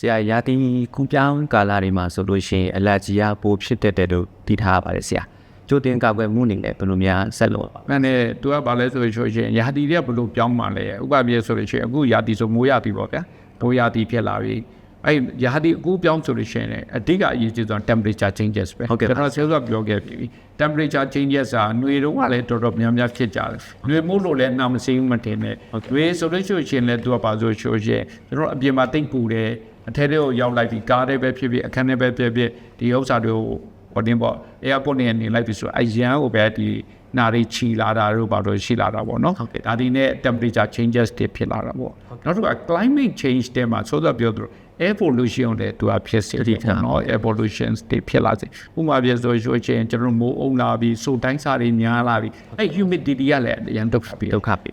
ရာရာသီကူးပြောင်းကာလတွေမှာဆိုလို့ရှိရင်အလက်ဂျီကပိုဖြစ်တတ်တယ်လို့သိထားရပါတယ်ဆရာကြိုတင်ကာကွယ်မှုအနေနဲ့ဘယ်လိုများဆက်လုပ်ပါလဲ။အဲ့သူကဘာလဲဆိုရင်ရာသီတွေကဘယ်လိုပြောင်းမှလဲဥပမာဆိုလို့ရှိရင်အခုရာသီဆိုမိုးရာသီပေါ့ဗျာမိုးရာသီဖြစ်လာပြီအဲ့ရာသီအခုပြောင်းဆိုလို့ရှိရင်အဓိကအရေးကြီးဆုံး temperature changes ပဲကျွန်တော်ဆက်ပြောခဲ့ပြီ temperature changes ကຫນွေတော့ကလည်းတော်တော်များများဖြစ်ကြတယ်ຫນွေမို့လို့လည်းနှာမစိမ့်မတင်နဲ့ຫນွေဆိုလို့ရှိရင်လည်းသူကပါဆိုရှင်ကျွန်တော်အပြင်မှာတိတ်ပူတယ်အထက်ထဲကိုရောက်လိုက်ပြီးကားထဲပဲဖြစ်ဖြစ်အခန်းထဲပဲဖြစ်ဖြစ်ဒီဥစ္စာတွေကိုဟိုတင်ပေါ့ airport နဲ့နေလိုက်ပြီဆိုအရန်ကိုပဲဒီနာရီချီလာတာတို့ဘာလို့ရှိလာတာပေါ့နော်ဒါဒီနဲ့ temperature changes တွေဖြစ်လာတာပေါ့နောက်တစ်ခါ climate change တဲ့မှာဆိုတော့ပြောသလို air pollution တဲ့သူကဖြစ်စေတယ်နော် air pollution တွေဖြစ်လာစေဥပမာပြဆိုရင်ကျွန်တော်မိုးအုံလာပြီးဆိုတိုင်းစားတွေများလာပြီးအဲ့ humidity ကလည်းအရန်ဒုက္ခပြီ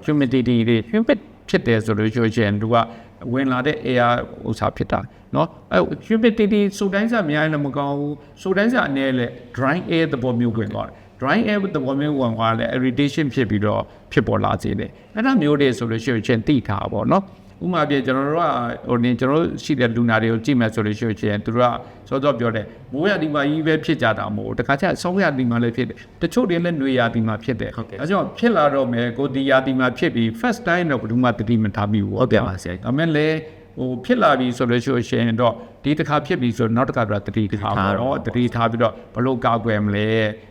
humidity တွေ humid ဖြစ်တယ်ဆိုလို့ရှိရင်သူကဝင်လာတဲ့ air ဥစ္စာဖြစ်တာနော်အဲ့ humidity ဆိုတိုင်းစားများလည်းမကောင်းဘူးဆိုတိုင်းစားအနေနဲ့ dry air သဘောမျိုးဝင်သွားတယ် dry air သဘောမျိုးဝင်သွားတယ် irritation ဖြစ်ပြီးတော့ဖြစ်ပေါ်လာစေတယ်အဲ့ဒါမျိုးတွေဆိုလို့ရှိရင်သိထားပါတော့နော်ဥပမာပြကျွန်တော်တို့ကဟိုနေကျွန်တော်တို့ရှိတဲ့လူနာတွေကိုကြည့်မယ်ဆိုလို့ရှိရင်သူတို့ကစောစောပြောတယ်မိုးရာသီမှာကြီးပဲဖြစ်ကြတာမို့တခါကျဆောင်းရာသီမှာလည်းဖြစ်တယ်တချို့တွေလည်းနွေရာသီမှာဖြစ်တယ်အဲကြောင့်ဖြစ်လာတော့မယ်ကိုဒီရာသီမှာဖြစ်ပြီး first time တော့ဘယ်သူမှတတိမထားမိဘူးဟုတ်တယ်ပါဆရာဒါမဲ့လည်းဟိုဖြစ်လာပြီဆိုလို့ရှိရင်တော့ဒီတစ်ခါဖြစ်ပြီဆိုနောက်တစ်ခါတော့တတိထားတော့တတိထားပြီးတော့ဘလို့ကောက်ွယ်မလဲ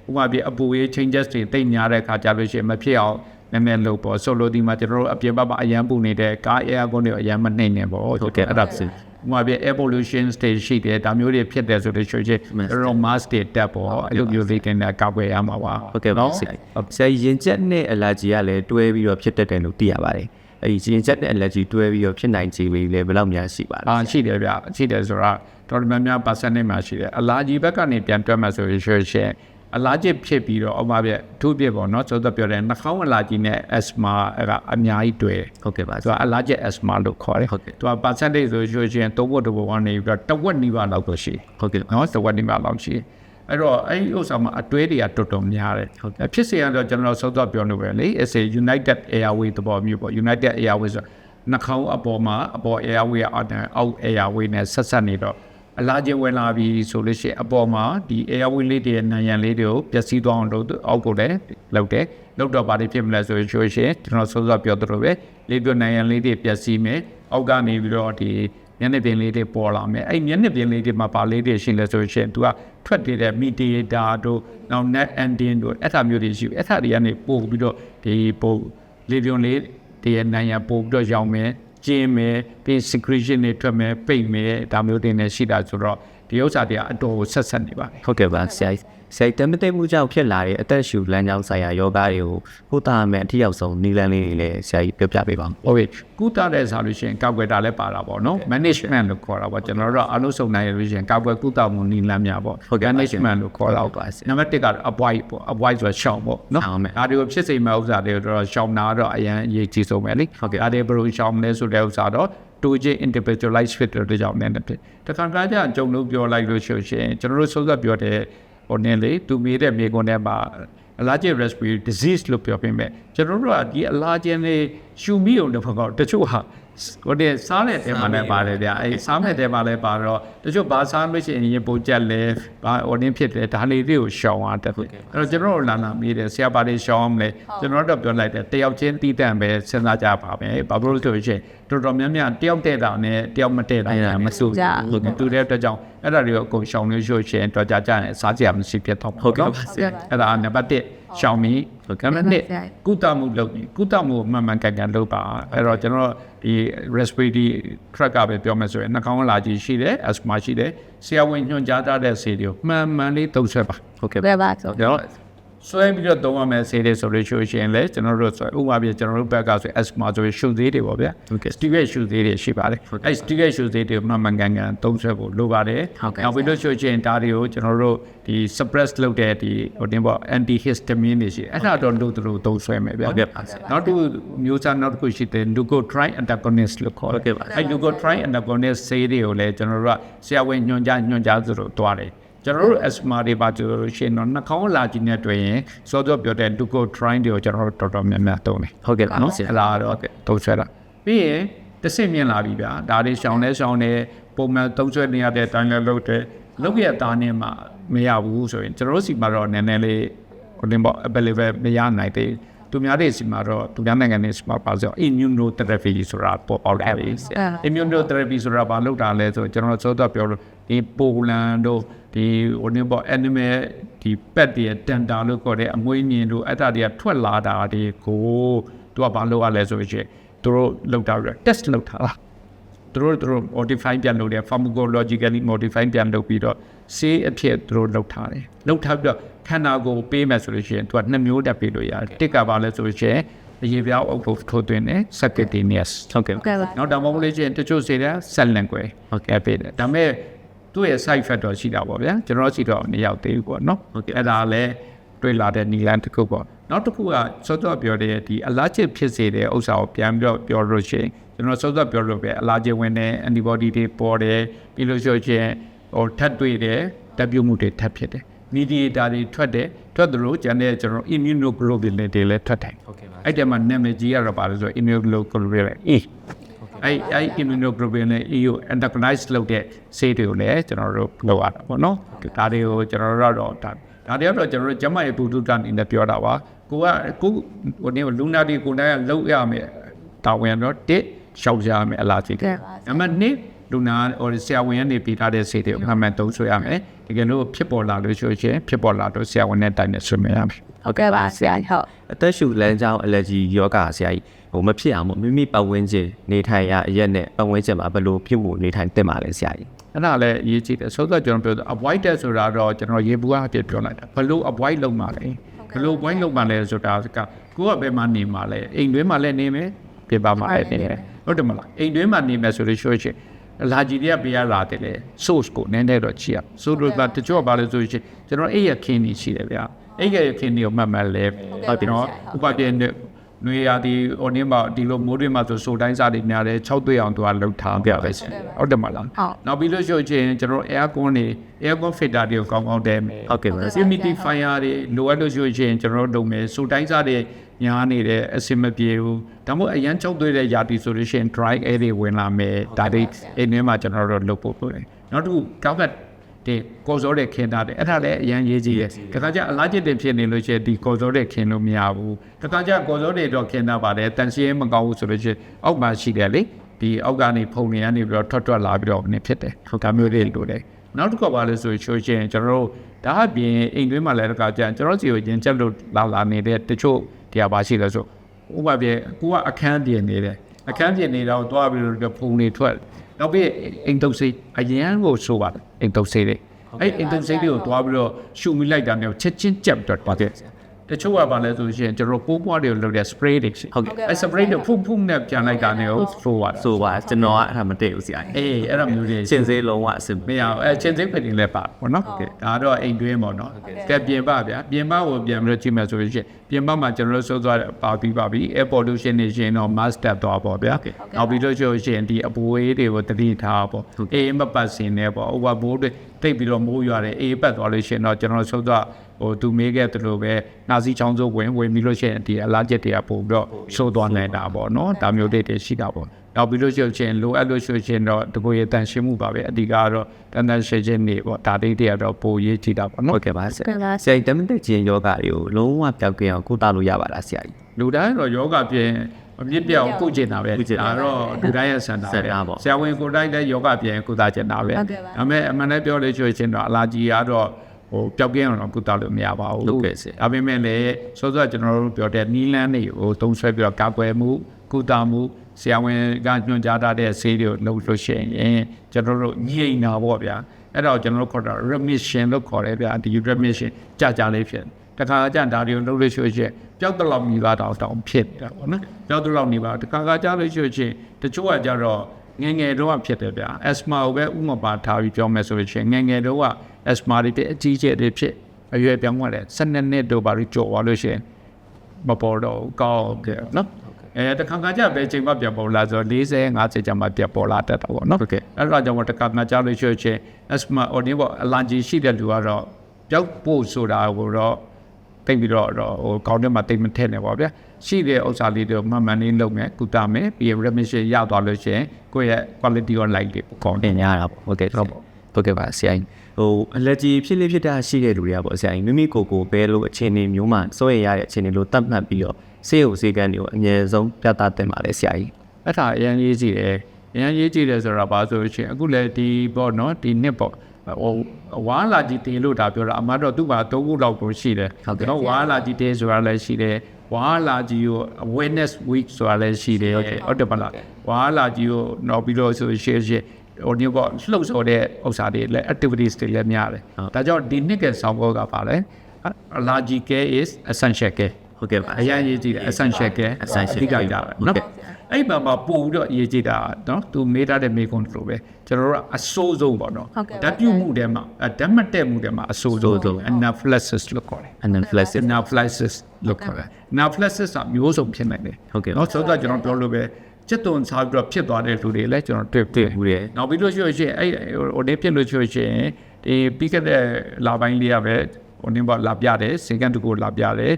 ဥပမာပြအပူရေး changes တွေတိတ်များတဲ့ခါကြလို့ရှိရင်မဖြစ်အောင်နည်းနည်းလို့ပေါ့ဆိုလိုဒီမှာကျွန်တော်တို့အပြင်ဘက်မှာအရန်ပူနေတဲ့ကား air con တွေအရန်မနှိမ့်နေပေါ့ဟုတ်ကဲ့အဲ့ဒါဖြစ်ဥပမာပြ air pollution တွေရှိတယ်ဒါမျိုးတွေဖြစ်တယ်ဆိုလို့ရှိရင်ကျွန်တော် mask တွေတက်ပေါ့အဲ့လိုမျိုးလေးတင်တာကောက်ွယ်ရမှာပါဟုတ်ကဲ့ပါဆရာရင်ကျက်နဲ့ allergy ကလည်းတွဲပြီးတော့ဖြစ်တတ်တယ်လို့သိရပါတယ်အဲ့ဒီရင်ကျက်တဲ့ allergy တွဲပြီးတော့ဖြစ်နိုင်ခြေလေးလည်းဘယ်လောက်များရှိပါလဲရှိတယ်ဗျရှိတယ်ဆိုတော့တော်တော်များများ percentage မှာရှိတယ် allergy ဘက်ကနေပြန်တွက်မှဆိုရင်အလာကျစ်ဖြစ်ပြီးတော့အမပြအထူးပြပေါ့နော်ဆိုတော့ပြောတယ်နှာခေါင်းအလာကြီးနဲ့ asthma ကအများကြီးတွေ့ဟုတ်ကဲ့ပါသူကအလာကျစ် asthma လို့ခေါ်တယ်ဟုတ်ကဲ့သူက percentage ဆိုရင်3ဘုတ်1ဘုတ်ကနေပြီးတော့တဝက်နီးပါးလောက်တော့ရှိဟုတ်ကဲ့နော်တဝက်နီးပါးလောက်ရှိအဲ့တော့အဲ့ဒီဥစ္စာမှာအတွဲတွေကတော်တော်များတယ်ဖြစ်စေရတော့ကျွန်တော်စောစောပြောနေပဲလေ as a united airway တပေါ်မျိုးပေါ့ united airway ဆိုနှာခေါင်းအပေါ်မှာအပေါ် airway အောက် airway နဲ့ဆက်ဆက်နေတော့အလားကျဝင်လာပြီးဆိုလို့ရှိရင်အပေါ်မှာဒီ airway လေးတွေနံရံလေးတွေကိုပျက်စီးသွားအောင်လုပ်အောက်ကိုလည်းလုပ်တယ်လုပ်တော့ဘာတွေဖြစ်မလဲဆိုရင်ကျွန်တော်စောစောပြောသလိုပဲလေးပြနံရံလေးတွေပျက်စီးမယ်အောက်ကနေပြီးတော့ဒီမျက်နှာပြင်လေးတွေပေါ်လာမယ်အဲ့မျက်နှာပြင်လေးတွေမှာပါလေးတွေရှိလဲဆိုရင်သူကထွက်နေတဲ့ mediator တို့နောက် net ending တို့အဲ့ဒါမျိုးတွေရှိအဲ့ဒါတွေကနေပို့ပြီးတော့ဒီပို့လေးပြလေးတွေနံရံပို့ပြီးတော့ရောင်းမယ်ကျင်းမယ်ပြီး secretion တွေထွက်မယ်ပိတ်မယ်ဒါမျိုးတွေနဲ့ရှိတာဆိုတော့ဒီဥစ္စာတွေကအတော်ကိုဆက်ဆက်နေပါဟုတ်ကဲ့ပါဆရာတမသိမှုကြောင့်ဖြစ်လာတဲ့အသက်ရှူလမ်းကြောင်းဆိုင်ရာယောဂတွေကိုကုသမယ်အထူးရောက်ဆုံးနည်းလမ်းလေးတွေလည်းဆရာကြီးပြောပြပေးပါဦးဟုတ်ပြီကုသတဲ့ဆိုလို့ရှိရင်ကောက်ွယ်တာလည်းပါတာပေါ့နော် management လို့ခေါ်တာပေါ့ကျွန်တော်တို့အလုံးစုံနိုင်ရလို့ရှိရင်ကောက်ွယ်ကုသမှုနည်းလမ်းများပေါ့ management လို့ခေါ်တာပါနံပါတ်1ကတော့ avoid ပေါ့ avoid ဆိုရှောင်ပေါ့နော်ဒါတွေကိုဖြစ်စေမဲ့ဥစ္စာတွေတော့ရှောင်တာတော့အရင်အရေးကြီးဆုံးပဲလေဟုတ်ကဲ့ဒါတွေဘယ်လိုရှောင်လဲဆိုတဲ့ဥစ္စာတော့တူချင်း individualized fit တွေကြောင့်လည်းဖြစ်တခါကြကြုံလို့ပြောလိုက်လို့ရှိရင်ကျွန်တော်တို့စောစောပြောတဲ့ဟိုနေလေသူမေးတဲ့မိကွန်းထဲမှာ allergic respiratory disease လို့ပြောပြမယ်ကျွန်တော်တို့ကဒီ allergen တွေရှူမိအောင်တစ်ခါတော့တချို့ဟာဟိုတဲ့စားတဲ့တဲမှာလည်းပါတယ်ဗျအဲစားမဲ့တဲမှာလည်းပါတော့တချို့ဘာစားလို့ရှိရင်ပိုကြက်လဲဘာဟိုနင်းဖြစ်တယ်ဒါလေးတွေကိုရှောင်ရတယ်အဲ့တော့ကျွန်တော်တို့လာမေးတယ်ဆရာပါလေးရှောင်အောင်လဲကျွန်တော်တို့ပြောလိုက်တယ်တယောက်ချင်းတီးတန့်ပဲစဉ်းစားကြပါမယ်ဘာလို့လဲဆိုရင်တော်တော်များများတယောက်တဲ့တာနဲ့တယောက်မတဲ့တာမစိုးဘူးတူတဲ့အတွက်ကြောင့်အဲ့ဒါတွေကိုအကုန်ရှောင်လို့ရှိရင်တော်ကြကြရင်စားကြရမရှိဖြစ်တော့ဟုတ်ကဲ့ပါဆရာအဲ့ဒါနံပါတ်1ရှောင်ပြီးကမ္ဘာနဲ့ကုသမှုလုပ်ပြီးကုသမှုမှန်မှန်ကန်ကန်လုပ်ပါအဲ့တော့ကျွန်တော်ဒီ respiratory tract ကပဲပြောမယ်ဆိုရင်နှာခေါင်းလာကြီးရှိတယ် asthma ရှိတယ်ဆရာဝန်ညွှန်ကြားထားတဲ့ဆေးတွေကိုမှန်မှန်လေးသုံးဆွဲပါဟုတ်ကဲ့ပါကျွန်တော်ဆွဲပြီးတော့သုံးရမယ်ဆေးတွေဆိုလို့ရှိရင်လည်းကျွန်တော်တို့ဆိုဥပမာပြကျွန်တော်တို့ဘက်ကဆို asthma ဆိုရင်ရှုပ်သေးတွေပေါ့ဗျာ steroid ရှုပ်သေးတွေရှိပါတယ်အဲ့ steroid ရှုပ်သေးတွေမှန်မှန်ကန်ကန်သုံးဆွဲဖို့လိုပါတယ်နောက်ပြီးလို့ရှိရင်ဒါတွေကိုကျွန်တော်တို့ဒီ suppress လုပ်တဲ့ဒီဟိုတင်ပေါ့ antihistamine တွေရှိအဲ့ဒါတော့လို့သူတို့သုံးဆွဲမယ်ဗျာနောက်တစ်မျိုးစားနောက်တစ်ခုရှိတယ် leukotriene antagonist လို့ခေါ်တယ်အဲ့ leukotriene antagonist ဆေးတွေကိုလည်းကျွန်တော်တို့ကဆရာဝန်ညွှန်ကြားသူတို့တွားတယ်ကျွန်တော်တို့ asthma တွေပါဆိုလို့ရှိရင်တော့နှာခေါင်းလာကြီးနဲ့တွေ့ရင်စောစောပြောတဲ့ leukotriene တွေကိုကျွန်တော်တို့တော်တော်များများသုံးတယ်ဟုတ်ကဲ့နော်ဆရာအဲ့ဒါတော့သုံးဆွဲတာပြီးရင်တစ်ဆင့်မြင်လာပြီဗျာဒါတွေရှောင်းလဲရှောင်းတယ် ပုံမှန်သုံးဆွဲနေရတဲ့အတိုင်းလည်းလုပ်တယ်လုပ်ရတာနဲ့မှမရဘူးဆိုရင်ကျွန်တော်တို့စီမှာတော့နည်းနည်းလေးဟိုတင်ပေါ့ available မရနိုင်သေးသူများတွေစီမှာတော့သူများနိုင်ငံတွေစီမှာပါဆို immunotherapy ဆိုတာပေါ်ပေါက်တယ် immunotherapy ဆိုတာဘာလုပ်တာလဲဆိုကျွန်တော်စောတော့ပြောလို့ဒီပိုလန်တို့ဒီဟိုတင်ပေါ့ animal ဒီ pet တွေတန်တာလို့ခေါ်တဲ့အမွေးမြင်တို့အဲ့ဒါတွေကထွက်လာတာတွေကိုသူကဘာလုပ်ရလဲဆိုရင်သူတို့လုပ်တာပြီး test လုပ်တာလားသူတို့ modify ပြန်လုပ်တယ် pharmacologically modify ပြန်လုပ်ပြီးတော့ဆေးအဖြစ်သူတို့လုပ်ထားတယ်လုပ်ထားပြီးတော့ခန္ဓာကိုယ်ပေးမယ်ဆိုလို့ရှိရင်သူက2မျိုးတက်ပေးလို့ရတယ်တစ်ကပါလဲဆိုလို့ရှိရင်အရေးပြားအုပ်ဖို့ထိုးသွင်းတယ် subcutaneous ဟုတ်ကဲ့ နောက်တော့မဟုတ်လို့ရှိရင်တချို့ဆေးတွေ cell line ကွယ်ဟုတ်ကဲ့ပေးတယ်ဒါပေမဲ့သူ့ရဲ့ side effect တော့ရှိတာပေါ့ဗျာကျွန်တော်စီတော့မရောက်သေးဘူးပေါ့နော်ဟုတ်ကဲ့အဲ့ဒါလည်းတွေ့လာတဲ့နီလန်တစ်ခုပေါ့နောက်တစ်ခုကစောစောပြောတဲ့ဒီအလားကျဖြစ်စေတဲ့ဥစ္စာကိုပြန်ပြီးတော့ပြောလို့ရှိရင်ကျွန်တော်စောစောပြောလို့ပဲအလားကျဝင်တဲ့ antibody တွေပေါ်တယ်ပြီးလို့ရှိရင်ဟိုထပ်တွေ့တယ်တက်ပြုတ်မှုတွေထပ်ဖြစ်တယ် mediator တွေထွက်တယ်ထွက်သလိုကျန်တဲ့ကျွန်တော် immunoglobulin တွေလည်းထွက်တယ်ဟုတ်ကဲ့ပါအဲ့ဒီမှာနာမည်ကြီးကတော့ပါလို့ဆို immunoglobulin E အဲ့ immunoglobulin E ကို antagonize လုပ်တဲ့ဆေးတွေကိုလည်းကျွန်တော်တို့လုပ်ရတာပေါ့နော်ဒါတွေကိုကျွန်တော်တို့တော့ဒါတွေကတော့ကျွန်တော်တို့ကျမရဲ့ဘူတုတအနေနဲ့ပြောတာပါကိုဟိုနေလူနာတွေကိုတိုင်းကလုပ်ရမယ်တာဝန်တော့တစ်ရှောက်ရမယ်အလားတူတယ်အမှနှစ်လူနာဟိုဆရာဝန်ကနေပေးထားတဲ့ဆေးတွေကိုမှန်မှန်သုံးဆွဲရမယ်တကယ်လို့ဖြစ်ပေါ်လာလို့ဆိုရင်ဖြစ်ပေါ်လာတော့ဆရာဝန်နဲ့တိုင်နဲ့ဆွေးနွေးရမယ်ဟုတ်ကဲ့ပါဆရာဟုတ်အသက်ရှူလမ်းကြောင်း allergy ယောဂဆရာကြီးဟိုမဖြစ်အောင်မိမိပတ်ဝန်းကျင်နေထိုင်ရအရက်နဲ့ပတ်ဝန်းကျင်မှာဘယ်လိုဖြစ်မှုနေထိုင်သင့်ပါလဲဆရာကြီးအဲ့ဒါလည်းအရေးကြီးတယ်ဆိုတော့ကျွန်တော်ပြော avoid တဲ့ဆိုတာတော့ကျွန်တော်ရေဘူးအဖြစ်ပြောလိုက်တာဘယ်လို avoid လုပ်မှာလဲဘယ်လို avoid လုပ်မှာလဲဆိုတာကကိုကဘယ်မှာနေမှာလဲအိမ်တွင်းမှာလည်းနေမယ်ပြပမှာလည်းနေမယ်ဟုတ်တယ်မလားအိမ်တွင်းမှာနေမယ်ဆိုလို့ရှိရင်လာကြည့်တဲ့ပေးရလာတယ်လေ source ကိုနည်းနည်းတော့ကြည့်ရဆိုတော့တချို့ကဘာလဲဆိုရင်ကျွန်တော်အဲ့ရခင်းနေရှိတယ်ဗျာအဲ့ရခင်းနေကိုမှတ်မှတ်လဲဟုတ်ပြီနော်ဥပဒေနဲ့နွေရာသီဟိုနေ့မှာဒီလိုမိုးတွေမှာဆိုတိုင်းစားတွေများတယ်6တွေ့အောင်သူကလှုပ်ထားပြပဲရှင်ဟုတ်တယ်မလားနောက်ပြီးလို့ရှိရင်ကျွန်တော် aircon filter တွေကိုကောင်းကောင်းတဲမယ်ဟုတ်ကဲ့ပါ humidifier တွေလိုအပ်လို့ရှိရင်ကျွန်တော်တို့လုပ်မယ်ဆိုတိုင်းစားတွေညားနေတဲ့အဆင်မပြေဘူးဒါမှမဟုတ်အရန်6တွေ့တဲ့ရာသီဆိုလို့ရှိရင် dry air တွေဝင်လာမယ်ဒါတွေအိမ်ထဲမှာကျွန်တော်တို့လုပ်ဖို့လုပ်တယ်နောက်တစ်ခုကောက်ကဒီကော်စောတဲ့ခင်းသားတယ်အဲ့ဒါလည်းအရန်ရေးကြည့်တယ်တခါကျအလားကျစ်တင်ဖြစ်နေလို့ရှိရင်ဒီကော်စောတဲ့ခင်းလို့မရဘူးတခါကျကော်စောတွေတော့ခင်းသားပါတယ်တန်ရှင်းမကောင်းဘူးဆိုလို့ရှိရင်အောက်မှာရှိတယ်လေဒီအောက်ကနေဖုန်နေကနေပြီးတော့ထွက်လာပြီးတော့နေဖြစ်တယ်ဒါမျိုးတွေလိုတယ်နောက်တစ်ခါပါလဲဆိုရင်ကျွန်တော်တို့ဒါအပြင်အိမ်တွင်းမှာလည်းတခါကျကျွန်တော်စီကိုရင်ချက်လို့လာနေတဲ့တချို့တရားပါရှိလဲဆိုဥပမာပြေကိုကအခန်းပြင်နေတယ်အခန်းပြင်နေတော့တွားပြီးတော့ဖုန်နေထွက်နောက်ပြီးအိမ်တုပ်စိအရန်ကိုဆိုပါတယ်အိမ်တုပ်စိတွေအဲ့အိမ်တုပ်စိတွေကိုတွားပြီးတော့ရှုမိလိုက်တာနဲ့ချက်ချင်းကြက်တော့ပါတယ်တချို့ကပါလဲဆိုရင်ကျွန်တော်ပိုးပွားတွေကိုလုပ်တဲ့ spray တွေဟုတ်ကဲ့အဲ့ spray တွေဖုံနဲ့ပြန်လိုက်တာနဲ့ဆိုပါကျွန်တော်ကအဲ့ဒါမတည့်ဘူးဆရာကြီးအေးအဲ့ဒါမျိုးတွေချင်းစေးလုံးဝအစင်မရအောင်အဲ့ချင်းစေးဖက်တင်လည်းပါပေါ့နော်ဟုတ်ကဲ့ဒါတော့အိမ်တွင်းပေါ့နော်ကဲပြင်ပဗျာပြင်ပကိုပြန်ပြီးတော့ကြည့်မယ်ဆိုရင်ပြင်ပမှာကျွန်တော်တို့စိုးသွားပါပြီ air pollution နေရှင်တော့ mask တက်သွားပေါ့ဗျာနောက်ပြီးတော့ရှင်ဒီအပူဝေးတွေကိုတတိထားပေါ့အေးမပတ်စင်နေပေါ့ overboard တွေတိတ်ပြီးတော့မိုးရွာတယ်အေးပတ်သွားလို့ရှင်တော့ကျွန်တော်စိုးသွားဟိုသူမေးခဲ့တယ်လို့ပဲနာစီချောင်းစိုးဝင်ပြီးလို့ရှိရင်ဒီအလားကျက်တွေကပို့ပြီးတော့ရှိုးသွားနေတာပေါ့နော်ဒါမျိုးတွေရှိတာပေါ့နောက်ပြီးလို့ရှိရင်လိုအပ်လို့ရှိရင်တော့တကူရတန်ရှင်းမှုပါပဲအဓိကတော့တန်ရှင်းခြင်းနေပေါ့ဒါတွေကတော့ပိုရေးကြည့်တာပေါ့နော်ဟုတ်ကဲ့ပါဆရာကြီးတမန်တက်ခြင်းယောဂတွေကိုလုံးဝပျောက်ကင်းအောင်ကုသလို့ရပါလားဆရာကြီးလူတိုင်းတော့ယောဂပြင်အမြင့်ပြောင်းကုကျင်တာပဲဒါတော့လူတိုင်းရဲ့ဆန္ဒပဲဆရာဝန်ကိုတိုင်းလည်းယောဂပြင်ကုသကျင်တာပဲဒါပေမဲ့အမှန်တည်းပြောလို့ရှိရင်တော့အလာကြီးကတော့ဟိုပျောက်ကင်းအောင်ကုသလို့မရပါဘူးဟုတ်ကဲ့ဆရာဒါပေမဲ့လည်းစောစောကျွန်တော်တို့ပြောတဲ့နီလန်းတွေကိုသုံးဆွဲပြီးတော့ကာကွယ်မှုကုသမှုဆရာဝန်ကညွှန်ကြားထားတဲ့ဆေးတွေကိုလုပ်လို့ရှိရင်ကျွန်တော်တို့ညှိနေတာပေါ့ဗျာအဲ့တော့ကျွန်တော်တို့ခေါ်တာ remission လို့ခေါ်တယ်ဗျာဒီ remission ကြာလေးဖြစ်တခါကြာဒါတွေကိုလုပ်လို့ရှိရင်ပျောက်တော့မိသားတောင်ဖြစ်တာပေါ့နော်ပျောက်တော့မိပါတခါကြာလို့ရှိရင်တချို့ကကြတော့ငငယ်တော့ဖြစ်တယ်ဗျာ asthma ကိုပဲဥမပါထားပြီးပြောမယ်ဆိုရင်ငငယ်တော့ asthma တွေအကြီးကျယ်တွေဖြစ်အရွယ်ပြောင်းသွားတယ်12နှစ်တော့ပါပြီးကြော်သွားလို့ရှိရင်မပေါ်တော့ကောင်းတယ်နော်တခါကြာပဲချိန်မှပြန်ပေါ်လာဆို40 50ကျမှပြန်ပေါ်လာတတ်တာပေါ့နော်ဟုတ်ကဲ့အဲ့တော့ကြောင့်တခါကြာလို့ရှိရင် asthma ဟိုဒီပေါ့ allergy ရှိတဲ့လူကတော့ပျောက်ဖို့ဆိုတာကိုတော့တိတ်ပြီးတော့ဟိုခေါင်းထဲမှာတိတ်မထည့်နဲ့ပေါ့ဗျာ ရှိတဲ့ဥစ္စာလေးတွေမှန်မှန်လေးလုပ်မယ်ကုသမယ်ပြီး remission ရသွားလို့ရှိရင်ကိုယ့်ရဲ့ quality of life လေးပေါ့ တင်ရတာပေါ့ဟုတ်ကဲ့ဟုတ်ကဲ့ပါဆရာကြီးဟို allergy ဖြစ်လေဖြစ်တာရှိတဲ့လူတွေကပေါ့ဆရာကြီးမိမိကိုယ်ကိုဘယ်လိုအခြေအနေမျိုးမှစိုးရိမ်ရတဲ့အခြေအနေလို့သတ်မှတ်ပြီးတော့ဆေးရုံဆေးကန်းတွေကိုအငြင်းဆုံးပြသတင်ပါလေဆရာကြီးအဲ့ဒါအရင်ရေးကြည့်တယ်အရင်ရေးကြည့်တယ်ဆိုတော့ဘာဆိုလို့ရှိရင်အခုလည်းဒီပေါ့နော်ဒီနှစ်ပေါ့ဟိုဝါလာကြီးတေလို့ဒါပြောတာအမှတော့သူ့မှာ3ခုလောက်ကိုရှိတယ်ဟုတ်ကဲ့နော်ဝါလာကြီးတေဆိုတာလည်းရှိတယ်ဝါလာကြီးကို awareness week ဆိုတာလည်းရှိတယ်ဟုတ်တယ်ပါလားဝါလာကြီးကိုနောက်ပြီးတော့ဆိုရှေ့ဟိုဒီပေါ့လှုပ်ဆော်တဲ့ဥစ္စာတွေလည်း activities တွေလည်းများတယ်ဒါကြောင့်ဒီနှစ်ကဆောင်းဘောကပါလဲ allergy care is essential care ဟုတ်ကဲ့ပါအရင်ရေးကြည့်တယ် essential care အဓိကကြတာနော်အဲ့မှာပို့ပြီးတော့ရေးကြည့်တာနော်သူမေးထားတဲ့မေးခွန်းလိုပဲကျွန်တော်တို့ကအဆိုးဆုံးပေါ့နော်ဓာတ်ပြုမှုထဲမှာဓာတ်မတက်မှုထဲမှာအဆိုးဆုံး anaphylaxis လို့ခေါ်တယ် anaphylaxis လို့ခေါ်တယ် anaphylaxis ကမျိုးစုံဖြစ်နိုင်တယ်ဟုတ်ကဲ့နော်ဆိုတော့ကျွန်တော်ပြောလို့ပဲစက်သွန်စားပြီးတော့ဖြစ်သွားတဲ့လူတွေလည်းကျွန်တော်တွေ့ဘူးတယ်နောက်ပြီးလို့ရှိရင်အဲ့ဟိုနေဖြစ်လို့ရှိရင်ဒီပြီးခဲ့တဲ့လပိုင်းလေးရပဲဟိုနေပေါ့လာပြတယ်စင်ကန်တကူလာပြတယ်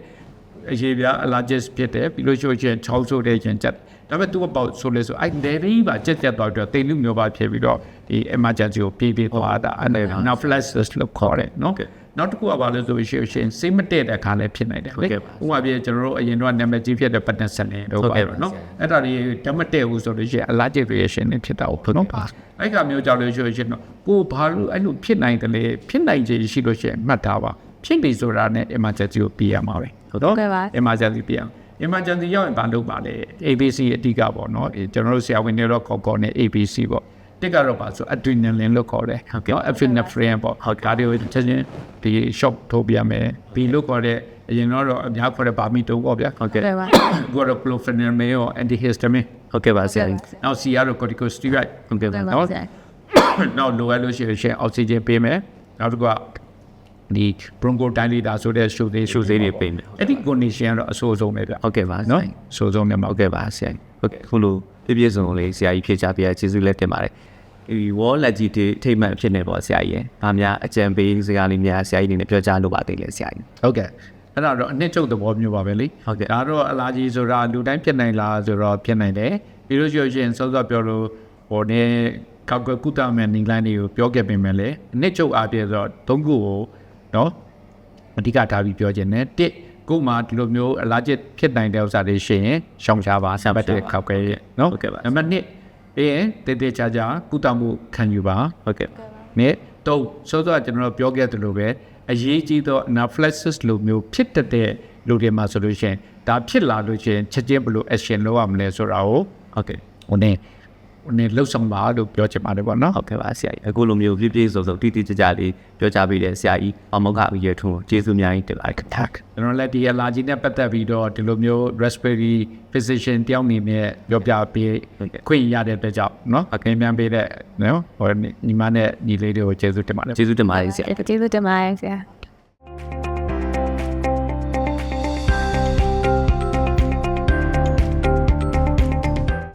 အရေးပြ allergies ဖြစ်တယ်ပြီးလို့ရှိရင်ချောင်းဆိုးတဲ့ရင်ချက်ဒါပေမဲ့သူကပေါ့ဆိုလဲဆိုအဲ့ဒီလေးပါချက်သွားပြီးတော့တိမ်လူမျိုးပါဖြစ်ပြီးတော့ဒီ emergency ကိုပြေးသွားတာအဲ့ဒါ anaphylaxis လို့ခေါ်တယ်နော်နောက်တစ်ခုကဘာလဲဆိုရင်စိတ်မတည့်တဲ့အခါလည်းဖြစ်နိုင်တယ်လေဥပမာပြကျွန်တော်တို့အရင်တော့နာမည်ကြီးဖြစ်တဲ့ penicillin တို့ပါနော်အဲ့ဒါတွေဓာတ်မတည့်ဘူးဆိုလို့ရှိရင် allergic reaction တွေဖြစ်တာဟုတ်နော်အဲ့ကမျိုးကြောင့်လို့ရှိရင်တော့ကိုဘာလို့အဲ့လိုဖြစ်နိုင်တယ်လေဖြစ်နိုင်ခြေရှိလို့ရှိရင်မှတ်ထားပါဖြစ်ပြီဆိုတာနဲ့ emergency ကိုပြေးရမှာပဲဟုတ်တော့ emergency ပြေးအောင် emergency ရောက်ရင်ဘာလုပ်ပါလဲ ABC အဓိကပေါ့နော်ကျွန်တော်တို့ဆရာဝန်တွေတော့ခေါ်နေ ABC ပေါ့တက်ကတော့ပါဆို adrenaline လို့ခေါ်တယ်ဟုတ်ကဲ့ epinephrine ပေါ့ဟုတ်ဒါတွေကိုချက်ချင်းဒီ shock ထုတ်ပြမယ်ဘီလို့ခေါ်တဲ့အရင်တော့အများခေါ်တဲ့ဗာမီတုံးပေါ့ဗျာဟုတ်ကဲ့ကိုတော့ clofeniramine ရော antihistamine ဟုတ်ကဲ့ပါဆရာကြီးနောက် C ကတော့ corticosteroid ဟုတ်ကဲ့ပါနော်နောက်လိုအပ်လို့ရှိရင် oxygen ပေးမယ်နောက်တစ်ခုကဒီ bronchodilator ဆိုတဲ့ရှုပ်သေးတွေပေးမယ်အဲ့ဒီ condition ကတော့အဆိုးဆုံးပဲဗျဟုတ်ကဲ့ပါနော်အဆိုးဆုံးပဲဟုတ်ကဲ့ပါဆရာကြီးဟုတ်ကဲ့ခုလိုပြည့်စုံလေးဆရာကြီးဖြေချပြကျေးဇူးလက်တင်ပါတယ်ဒီ wall allergy ထိတ်မှန်ဖြစ်နေပေါ့ဆရာကြီး။ဘာများအကြံပေးစကားလေးများဆရာကြီးအနေနဲ့ပြောကြားလိုပါသေးလဲဆရာကြီး။ဟုတ်ကဲ့။အဲ့ဒါတော့အနှစ်ချုပ်သဘောမျိုးပါပဲလေ။ဟုတ်ကဲ့။ဒါတော့ allergy ဆိုတာလူတိုင်းဖြစ်နိုင်လားဆိုတော့ဖြစ်နိုင်တယ်။ပြီးလို့ရှိရင်စောစောပြောလို့ဟိုနေကောက်ကုသမဲ့နည်းလမ်းတွေကိုပြောခဲ့ပေမဲ့လေအနှစ်ချုပ်အားဖြင့်ဆိုတော့၃ခုကိုနော်အဓိကထားပြီးပြောခြင်းနဲ့တစ်ကိုမှဒီလိုမျိုး allergy ဖြစ်နိုင်တဲ့ဥစ္စာတွေရှိရင်ရှောင်ရှားပါဆက်တဲ့ခောက်ခဲနော်။ဟုတ်ကဲ့ပါ။နံပါတ်2အေးတေတေချာချာကုသမှုခံယူပါဟုတ်ကဲ့နဲ့တော့စောစောကျွန်တော်ပြောခဲ့သလိုပဲအရေးကြီးသော anaphylaxis လိုမျိုးဖြစ်တဲ့လူတွေမှာဆိုလို့ရှိရင်ဒါဖြစ်လာလို့ရှိရင်ချက်ချင်းဘယ်လို action လုပ်ရမလဲဆိုတာကိုဟုတ်ကဲ့ဟိုနေလှုပ်ဆောင်ပါလို့ပြောချင်ပါတယ်ပေါ့နော်ဟုတ်ကဲ့ပါဆရာကြီးအခုလိုမျိုးပြည့်စုံတိတိကျကျလေးပြောကြပေးတယ်ဆရာကြီးအမောက္ခအရေးထုံးကျေးဇူးများကြီးတင်ပါတယ်ကျွန်တော်လည်းဒီ allergy နဲ့ပတ်သက်ပြီးတော့ဒီလိုမျိုး respiratory physician တယောက်အနေနဲ့ပြောပြပေးခွင့်ရတဲ့အတွက်ကြောင့်နော်အကင်းပြန်ပေးတဲ့နော်ဟိုညီမနဲ့ညီလေးတွေကိုကျေးဇူးတင်ပါတယ်ကျေးဇူးတင်ပါတယ်ဆရာကျေးဇူးတင်ပါတယ်ဆရာ